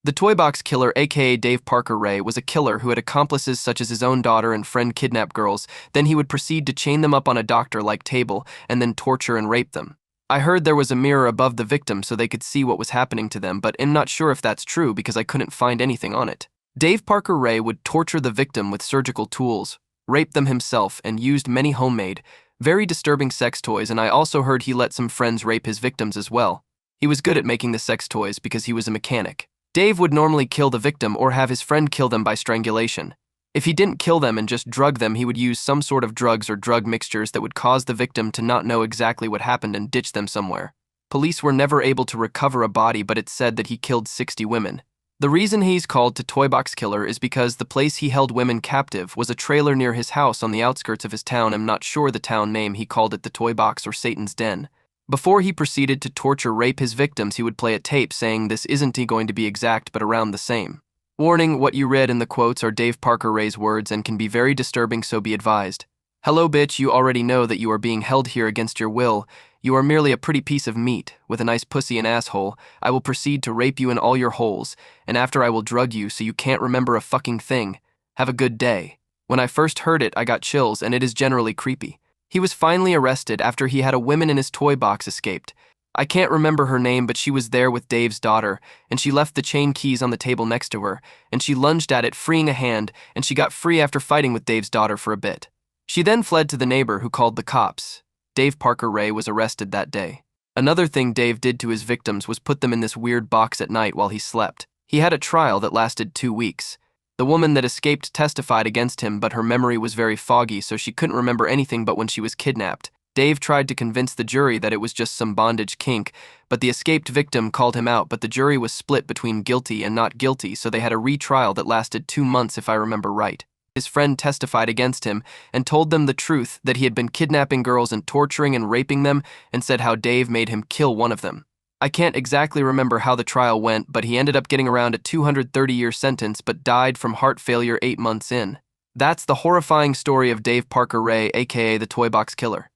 The Toy Box Killer, aka Dave Parker Ray, was a killer who had accomplices such as his own daughter and friend kidnap girls. Then he would proceed to chain them up on a doctor-like table and then torture and rape them. I heard there was a mirror above the victim so they could see what was happening to them, but am not sure if that's true because I couldn't find anything on it. Dave Parker Ray would torture the victim with surgical tools, rape them himself, and used many homemade, very disturbing sex toys, and I also heard he let some friends rape his victims as well. He was good at making the sex toys because he was a mechanic. Dave would normally kill the victim or have his friend kill them by strangulation. If he didn't kill them and just drug them, he would use some sort of drugs or drug mixtures that would cause the victim to not know exactly what happened and ditch them somewhere. Police were never able to recover a body, but it's said that he killed 60 women. The reason he's called the Toy Box Killer is because the place he held women captive was a trailer near his house on the outskirts of his town. I'm not sure the town name. He called it the Toy Box or Satan's Den. Before he proceeded to torture rape his victims, he would play a tape saying this isn't going to be exact but around the same. Warning, what you read in the quotes are Dave Parker Ray's words and can be very disturbing, so be advised. Hello bitch, you already know that you are being held here against your will. You are merely a pretty piece of meat, with a nice pussy and asshole. I will proceed to rape you in all your holes, and after I will drug you so you can't remember a fucking thing. Have a good day. When I first heard it, I got chills, and it is generally creepy. He was finally arrested after he had a woman in his toy box escaped. I can't remember her name, but she was there with Dave's daughter, and she left the chain keys on the table next to her, and she lunged at it, freeing a hand, and she got free after fighting with Dave's daughter for a bit. She then fled to the neighbor who called the cops. Dave Parker Ray was arrested that day. Another thing Dave did to his victims was put them in this weird box at night while he slept. He had a trial that lasted 2 weeks. The woman that escaped testified against him, but her memory was very foggy, so she couldn't remember anything but when she was kidnapped. Dave tried to convince the jury that it was just some bondage kink, but the escaped victim called him out, but the jury was split between guilty and not guilty, so they had a retrial that lasted 2 months if I remember right. His friend testified against him and told them the truth that he had been kidnapping girls and torturing and raping them, and said how Dave made him kill one of them. I can't exactly remember how the trial went, but he ended up getting around a 230-year sentence but died from heart failure 8 months in. That's the horrifying story of Dave Parker Ray, aka the Toy Box Killer.